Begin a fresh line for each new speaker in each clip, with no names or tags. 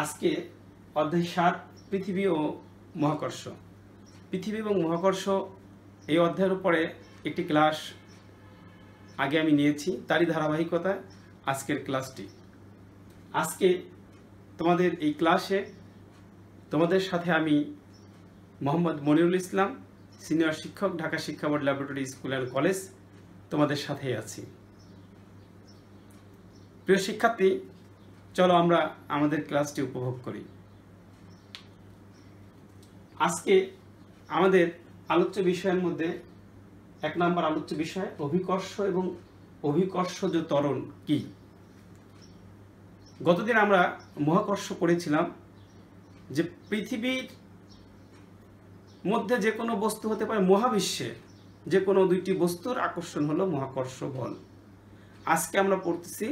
আজকে অধ্যায় ৭ পৃথিবী ও মহাকর্ষ। পৃথিবী এবং মহাকর্ষ এই অধ্যায়ের উপরে একটি ক্লাস আগে আমি নিয়েছি, তারই ধারাবাহিকতা আজকের ক্লাসটি। আজকে তোমাদের এই ক্লাসে তোমাদের সাথে আমি মোহাম্মদ মনিরুল ইসলাম, সিনিয়র শিক্ষক, ঢাকা শিক্ষা board laboratory school and college, তোমাদের সাথেই আছি। প্রিয় শিক্ষার্থী, চলো আমরা আমাদের ক্লাসটি উপভোগ করি। আজকে আমাদের আলোচ্য বিষয়ের মধ্যে ১ নম্বর আলোচ্য বিষয় অভিকর্ষ এবং অভিকর্ষজ ত্বরণ কি। গতদিন আমরা মহাকর্ষ পড়েছিলাম যে পৃথিবীর মধ্যে যে কোনো বস্তু হতে পারে, মহাবিশ্বে যে কোনো দুইটি বস্তুর আকর্ষণ হলো মহাকর্ষ বল। আজকে আমরা পড়তেছি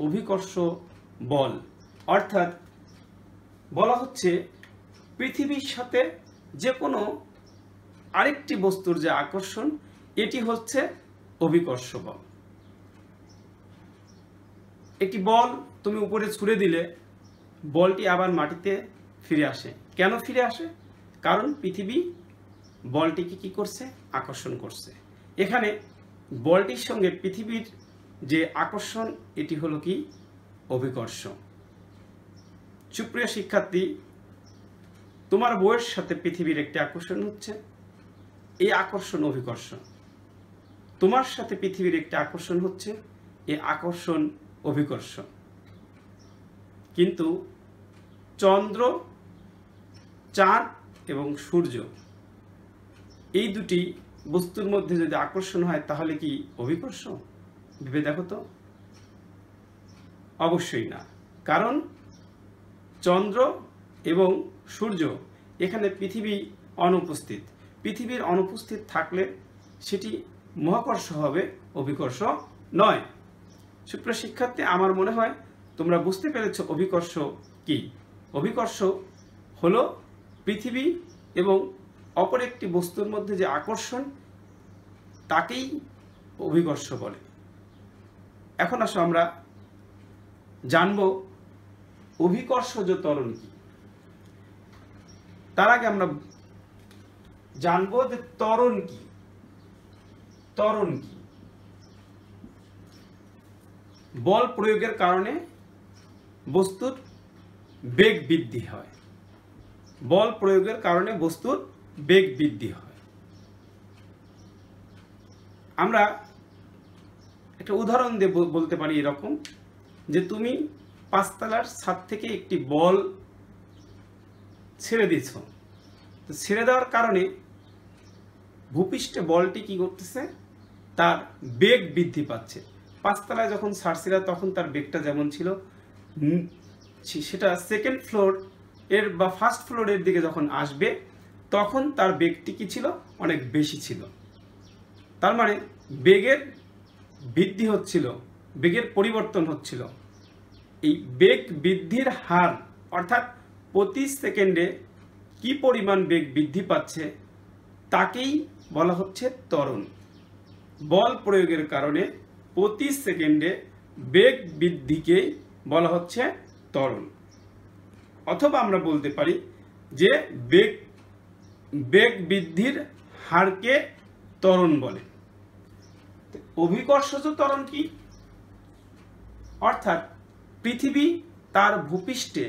অভিকর্ষ বল, অর্থাৎ বলা হচ্ছে পৃথিবীর সাথে যে কোনো আরেকটি বস্তুর যে আকর্ষণ, এটি হচ্ছে অভিকর্ষ বল। একটি বল তুমি উপরে ছুঁড়ে দিলে বলটি আবার মাটিতে ফিরে আসে। কেন ফিরে আসে? কারণ পৃথিবী বলটিকে কি করছে? আকর্ষণ করছে। এখানে বলটির সঙ্গে পৃথিবীর যে আকর্ষণ, এটি হলো কি? অভিকর্ষ। সুপ্রিয় শিক্ষার্থী, তোমার বইয়ের সাথে পৃথিবীর একটি আকর্ষণ হচ্ছে, এই আকর্ষণ অভিকর্ষ। তোমার সাথে পৃথিবীর একটি আকর্ষণ হচ্ছে, এই আকর্ষণ অভিকর্ষ। কিন্তু চন্দ্র, চাঁদ এবং সূর্য, এই দুটি বস্তুর মধ্যে যদি আকর্ষণ হয় তাহলে কি অভিকর্ষ? ভেবে দেখো তো। অবশ্যই না, কারণ চন্দ্র এবং সূর্য, এখানে পৃথিবী অনুপস্থিত। পৃথিবীর অনুপস্থিত থাকলে সেটি মহাকর্ষ হবে, অভিকর্ষ নয়। সুপ্রিয় শিক্ষার্থী, আমার মনে হয় তোমরা বুঝতে পেরেছ অভিকর্ষ কি। অভিকর্ষ হলো পৃথিবী এবং অপর একটি বস্তুর মধ্যে যে আকর্ষণ, তাকেই অভিকর্ষ বলে। এখন আসো আমরা জানব অভিকর্ষজ ত্বরণ কি। তার আগে আমরা জানবো যে ত্বরণ কি। ত্বরণ কি? বল প্রয়োগের কারণে বস্তুর বেগ বৃদ্ধি হয়। বল প্রয়োগের কারণে বস্তুর বেগ বৃদ্ধি হয়। আমরা একটা উদাহরণ দিয়ে বলতে পারি এরকম, যে তুমি ৫ তলার ছাদ থেকে একটি বল ছেড়ে দিয়েছ। তো ছেড়ে দেওয়ার কারণে ভূপৃষ্ঠে বলটি কি করতেছে? তার বেগ বৃদ্ধি পাচ্ছে। ৫ তলায় যখন ছাড়ছিল তখন তার বেগটা যেমন ছিল, সেটা সেকেন্ড ফ্লোর এর বা ফার্স্ট ফ্লোরের দিকে যখন আসবে তখন তার বেগটি কি ছিল? অনেক বেশি ছিল। তার মানে বেগের বৃদ্ধি হচ্ছিল, বেগের পরিবর্তন হচ্ছিল। এই বেগ বৃদ্ধির হার, অর্থাৎ প্রতি সেকেন্ডে কি পরিমাণ বেগ বৃদ্ধি পাচ্ছে, তাকেই বলা হচ্ছে ত্বরণ। বল প্রয়োগের কারণে প্রতি সেকেন্ডে বেগ বৃদ্ধিকেই বলা হচ্ছে ত্বরণ। অথবা আমরা বলতে পারি যে বেগ বৃদ্ধির হারকে ত্বরণ বলে। অভিকর্ষজ ত্বরণ কি? অর্থাৎ পৃথিবী তার ভূপৃষ্ঠে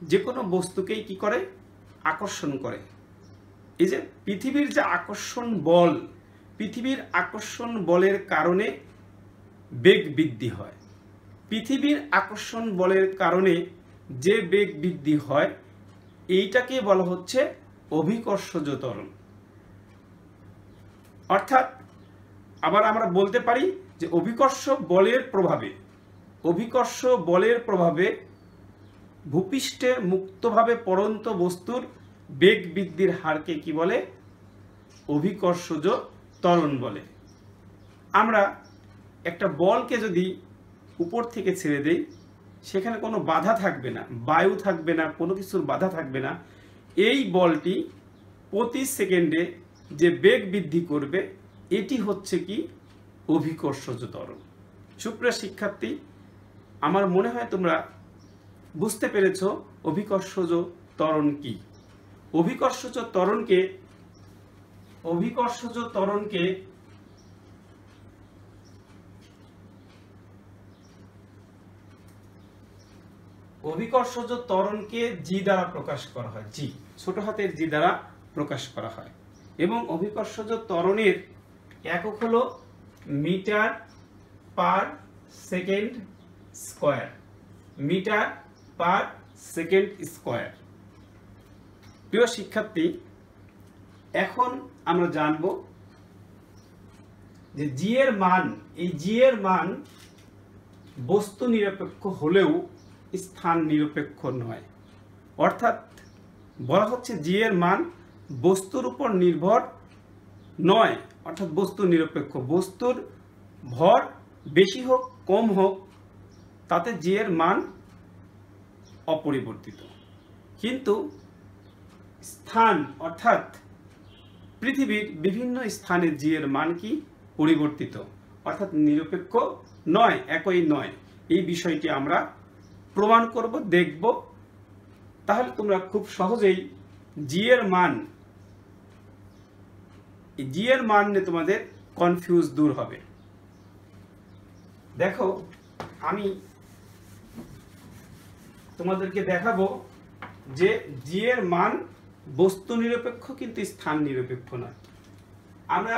যে কোনো বস্তুকেই কি করে? আকর্ষণ করে। এই যে পৃথিবীর যে আকর্ষণ বল, পৃথিবীর আকর্ষণ বলের কারণে বেগ বৃদ্ধি হয়। পৃথিবীর আকর্ষণ বলের কারণে যে বেগ বৃদ্ধি হয়, এইটাকে বলা হচ্ছে অভিকর্ষজ ত্বরণ। অর্থাৎ আবার আমরা বলতে পারি যে অভিকর্ষ বলের প্রভাবে ভূপৃষ্ঠে মুক্তভাবে পড়ন্ত বস্তুর বেগ বৃদ্ধির হারকে কি বলে? অভিকর্ষজ ত্বরণ বলে। আমরা একটা বলকে যদি উপর থেকে ছেড়ে দেই, সেখানে কোনো বাধা থাকবে না, বায়ু থাকবে না, কোনো কিছুর বাধা থাকবে না। এই বলটি প্রতি সেকেন্ডে যে বেগ বৃদ্ধি করবে, এটি হচ্ছে কি? অভিকর্ষজ ত্বরণ। সুপ্রিয় শিক্ষার্থী, আমার মনে হয় তোমরা বুঝতে পেরেছ অভিকর্ষজ ত্বরণ কি। অভিকর্ষজ ত্বরণকে জি দ্বারা প্রকাশ করা হয়, জি ছোট হাতের জি দ্বারা প্রকাশ করা হয়। এবং অভিকর্ষজ ত্বরণের একক হলো metre per second square, metre per second square. প্রিয় শিক্ষার্থী, এখন আমরা জানব যে জি এর মান, এই জি এর মান বস্তু নিরপেক্ষ হলেও স্থান নিরপেক্ষ নয়। অর্থাৎ বলা হচ্ছে জি এর মান বস্তুর উপর নির্ভর নয়, অর্থাৎ বস্তু নিরপেক্ষ। বস্তুর ভর বেশি হোক কম হোক তাতে জি এর মান অপরিবর্তিত, কিন্তু স্থান অর্থাৎ পৃথিবীর বিভিন্ন স্থানে জি এর মান কি পরিবর্তিত, অর্থাৎ নিরপেক্ষ নয়, একই নয়। এই বিষয়টি আমরা প্রমাণ করব, দেখব। তাহলে তোমরা খুব সহজেই জি এর মান নিয়ে তোমাদের কনফিউজ দূর হবে। দেখো, আমি তোমাদেরকে দেখাবো যে জি এর মান বস্তু নিরপেক্ষ কিন্তু স্থান নিরপেক্ষ নয়। আমরা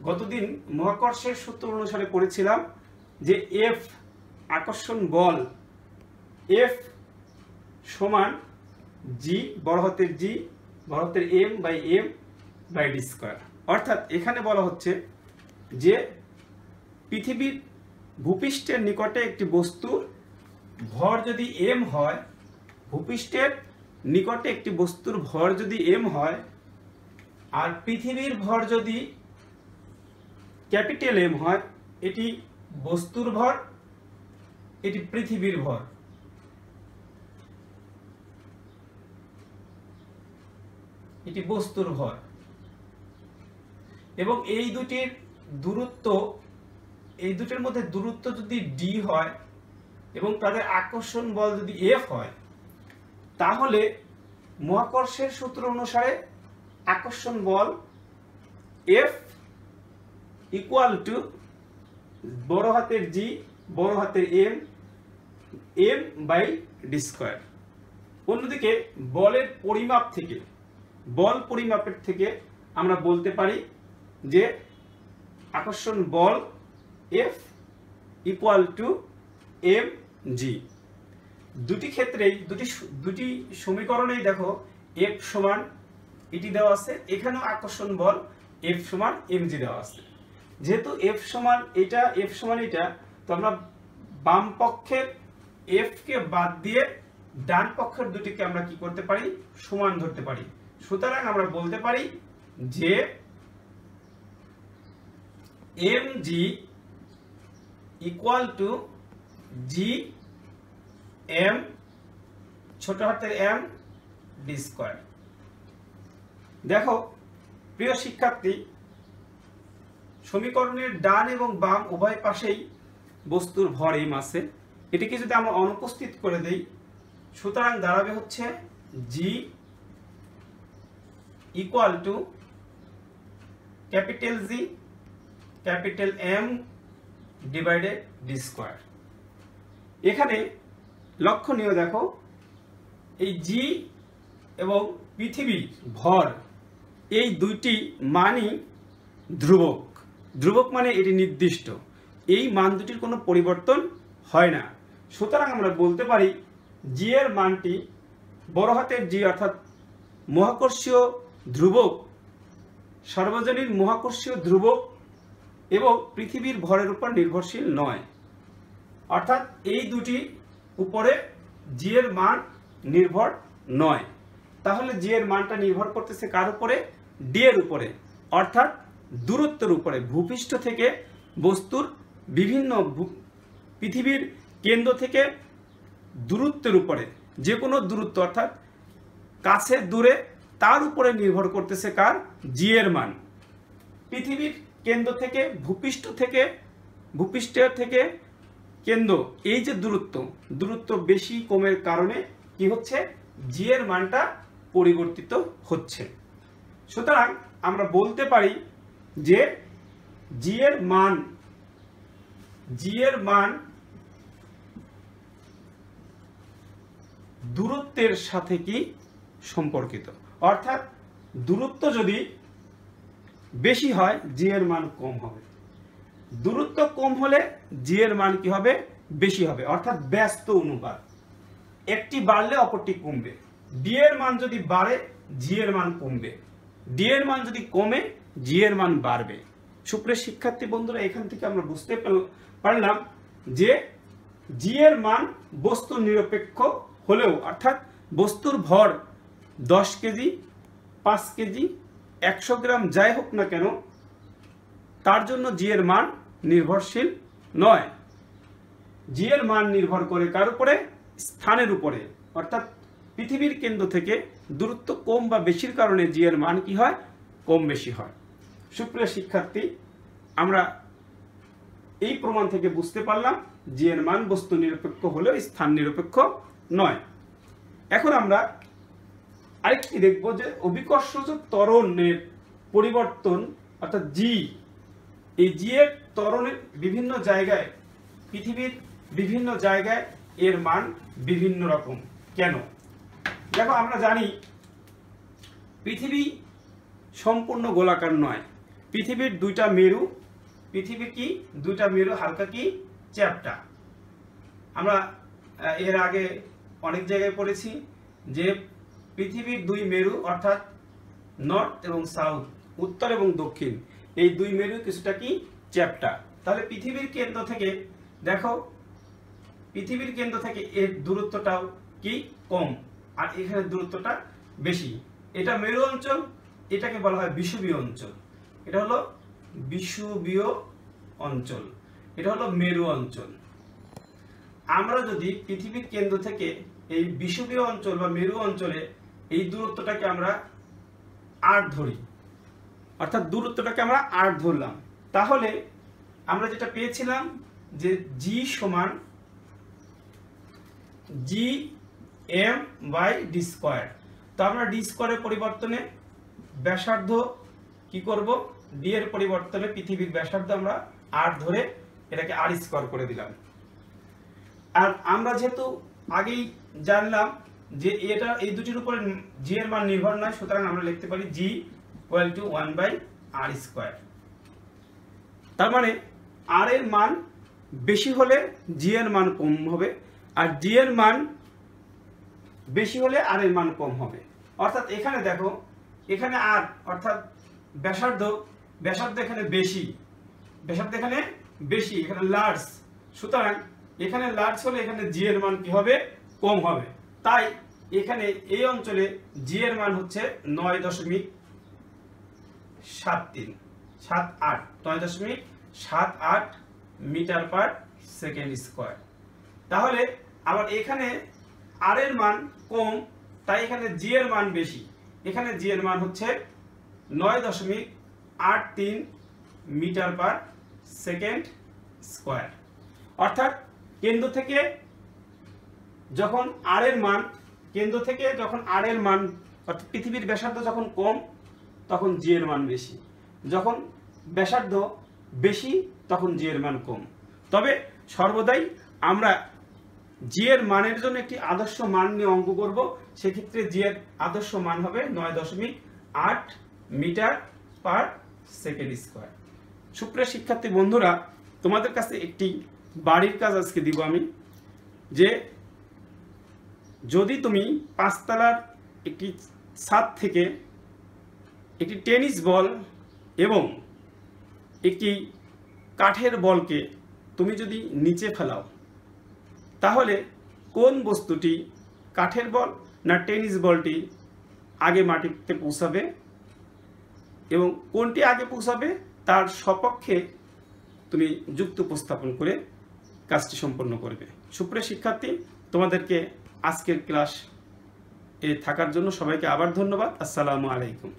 গতদিন মহাকর্ষের সূত্র অনুসারে পড়েছিলাম যে এফ আকর্ষণ বল, এফ সমান জি বড় হাতের জি বড় হাতের এম বাই ডি স্কয়ার। অর্থাৎ এখানে বলা হচ্ছে যে পৃথিবীর ভূপৃষ্ঠের নিকটে একটি বস্তুর ভর যদি এম হয়, ভূপৃষ্ঠের নিকটে একটি বস্তুর ভর যদি এম হয় আর পৃথিবীর ভর যদি ক্যাপিটাল এম হয়, এটি বস্তুর ভর, এটি পৃথিবীর ভর। এটি বস্তুর ভর এবং এই দুটির দূরত্ব, এই দুটির মধ্যে দূরত্ব যদি ডি হয় এবং তাদের আকর্ষণ বল যদি এফ হয়, তাহলে মহাকর্ষের সূত্র অনুসারে আকর্ষণ বল এফ ইকুয়াল টু বড় হাতের জি বড় হাতের এম বাই ডি স্কয়ার। অন্যদিকে বলের পরিমাপ থেকে, বল পরিমাপের থেকে আমরা বলতে পারি যে আকর্ষণ বল F equal to M G. দুটি ক্ষেত্রেই দুটি সমীকরণেই দেখো এফ সমান এটি দেওয়া আছে, এখানেও আকর্ষণ বল এফ সমান এম জি দেওয়া আছে। যেহেতু এফ সমান এটা, এফ সমান এটা, তো আমরা বাম পক্ষের এফ কে বাদ দিয়ে ডান পক্ষের দুটিকে আমরা কি করতে পারি, সমান ধরতে পারি। সুতরাং আমরা বলতে পারি যে M G equal to G M ছোট হাতের এম ডি স্কয়ার। দেখো প্রিয় শিক্ষার্থী, সমীকরণের ডান এবং বাম উভয় পাশেই বস্তুর ভর এম আছে। এটিকে যদি আমরা অনুপস্থিত করে দেই, সুতরাং দাঁড়াবে হচ্ছে G equal to capital G capital M divided D square. এখানে লক্ষণীয় দেখো, এই জি এবং পৃথিবীর ভর এই দুইটি মানই ধ্রুবক। ধ্রুবক মানে এটি নির্দিষ্ট, এই মান দুটির কোনো পরিবর্তন হয় না। সুতরাং আমরা বলতে পারি জি এর মানটি বড় হাতের জি অর্থাৎ মহাকর্ষীয় ধ্রুবক, সার্বজনীন মহাকর্ষীয় ধ্রুবক এবং পৃথিবীর ভরের উপর নির্ভরশীল নয়। অর্থাৎ এই দুটি উপরে জি এর মান নির্ভর নয়। তাহলে জি এর মানটা নির্ভর করতেছে কার উপরে, ডি এর উপরে, অর্থাৎ দূরত্বের উপরে। ভূপৃষ্ঠ থেকে বস্তুর বিভিন্ন পৃথিবীর কেন্দ্র থেকে দূরত্বের উপরে, যে কোনো দূরত্ব অর্থাৎ কাছে দূরে, তার উপরে নির্ভর করতেছে কার, জি এর মান। পৃথিবীর কেন্দ্র থেকে ভূপৃষ্ঠের থেকে কেন্দ্র এই যে দূরত্ব বেশি কমের কারণে কি হচ্ছে, জি এর মানটা পরিবর্তিত হচ্ছে। সুতরাং আমরা বলতে পারি যে জি এর মান দূরত্বের সাথে কি সম্পর্কিত, অর্থাৎ দূরত্ব যদি বেশি হয় জি এর মান কম হবে, দূরত্ব কম হলে জি এর মান কি হবে, বেশি হবে, অর্থাৎ ব্যস্ত অনুপাত, একটি বাড়লে অপরটি কমবে। ডি এর মান যদি বাড়ে জি এর মান কমবে, ডি এর মান যদি কমে জি এর মান বাড়বে। সুপ্রিয় শিক্ষার্থী বন্ধুরা, এখান থেকে আমরা বুঝতে পারলাম যে জি এর মান বস্তু নিরপেক্ষ হলেও, অর্থাৎ বস্তুর ভর 10 কেজি 5 কেজি 100 গ্রাম যাই হোক না কেন, তার জন্য জি এর মান নির্ভরশীল নয়। জি এর মান নির্ভর করে কার উপরে, স্থানের উপরে, অর্থাৎ পৃথিবীর কেন্দ্র থেকে দূরত্ব কম বা বেশির কারণে জি এর মান কি হয়, কম বেশি হয়। সুপ্রিয় শিক্ষার্থী, আমরা এই প্রমাণ থেকে বুঝতে পারলাম জি এর মান বস্তু নিরপেক্ষ হলেও স্থান নিরপেক্ষ নয়। এখন আমরা আরেকটি দেখব যে অভিকর্ষজ ত্বরণের পরিবর্তন, অর্থাৎ জি, এই জি এর ত্বরণের বিভিন্ন জায়গায়, পৃথিবীর বিভিন্ন জায়গায় এর মান বিভিন্ন রকম কেন। দেখো, আমরা জানি পৃথিবী সম্পূর্ণ গোলাকার নয়, পৃথিবীর দুইটা মেরু, পৃথিবীর কি দুইটা মেরু হালকা কি চ্যাপ্টা। আমরা এর আগে অনেক জায়গায় পড়েছি যে পৃথিবীর দুই মেরু, অর্থাৎ নর্থ এবং সাউথ, উত্তর এবং দক্ষিণ, এই দুই মেরু কিছুটা কি চ্যাপ্টা। তাহলে পৃথিবীর কেন্দ্র থেকে দেখো, পৃথিবীর কেন্দ্র থেকে এর দূরত্বটাও কি কম, আর এখানে দূরত্বটা বেশি। এটা মেরু অঞ্চল, এটাকে বলা হয় বিষুবীয় অঞ্চল। এটা হলো বিষুবীয় অঞ্চল, এটা হলো মেরু অঞ্চল। আমরা যদি পৃথিবীর কেন্দ্র থেকে এই বিষুবীয় অঞ্চল বা মেরু অঞ্চলে এই দূরত্বটাকে আমরা 8 ধরি, অর্থাৎ দূরত্বটাকে আমরা 8 ধরলাম, তাহলে আমরা যেটা পেয়েছিলাম যে জি সমান G M by D square. তো আমরা ডি স্কোয়ারের পরিবর্তনে ব্যাসার্ধ কি করব, ডি এর পরিবর্তনে পৃথিবীর ব্যাসার্ধ আমরা 8 ধরে এটাকে আর স্কোয়ার করে দিলাম। আর আমরা যেহেতু আগেই জানলাম যে এটা এই দুটির উপরে জি এর মান নির্ভর নয়, সুতরাং আমরা লিখতে পারি G equal to 1 by R square. তার মানে আর এর মান বেশি হলে জি এর মান কম হবে, আর জি এর মান বেশি হলে আর এর মান কম হবে। অর্থাৎ এখানে দেখো, এখানে আর, অর্থাৎ ব্যাসার্ধ এখানে বেশি, এখানে লার্জ, সুতরাং এখানে লার্জ হলে এখানে জি এর মান কি হবে, কম হবে। তাই এখানে এই অঞ্চলে জি এর মান হচ্ছে 9.78 মিটার পার সেকেন্ড স্কোয়ার। তাহলে আবার এখানে আর এর মান কম, তাই এখানে জি এর মান বেশি, এখানে জি এর মান হচ্ছে 9.83 মিটার পার সেকেন্ড স্কোয়ার। অর্থাৎ কেন্দ্র থেকে যখন আর এর মান, অর্থাৎ পৃথিবীর ব্যাসার্ধ যখন কম তখন জি এর মান বেশি, যখন ব্যাসার্ধ বেশি তখন জি এর মান কম। তবে সর্বদাই আমরা জি এর মানের জন্য একটি আদর্শ মান নিয়ে অঙ্ক করব, সেক্ষেত্রে জি এর আদর্শ মান হবে 9.8 মিটার পার সেকেন্ড স্কোয়ার। সুপ্রিয় শিক্ষার্থী বন্ধুরা, তোমাদের কাছে একটি বাড়ির কাজ আজকে দিব আমি, যে যদি তুমি 5 তলার একটি ছাদ থেকে একটি টেনিস বল এবং একটি কাঠের বলকে তুমি যদি নিচে ফেলাও, তাহলে কোন বস্তুটি, কাঠের বল না টেনিস বলটি আগে মাটিতে পৌঁছাবে, এবং কোনটি আগে পৌঁছাবে তার সপক্ষে তুমি যুক্তি উপস্থাপন করে কাজটি সম্পন্ন করবে। সুপ্রিয় শিক্ষার্থী, তোমাদেরকে আজকের ক্লাস এ থাকার জন্য সবাইকে আবার ধন্যবাদ। আসসালামু আলাইকুম।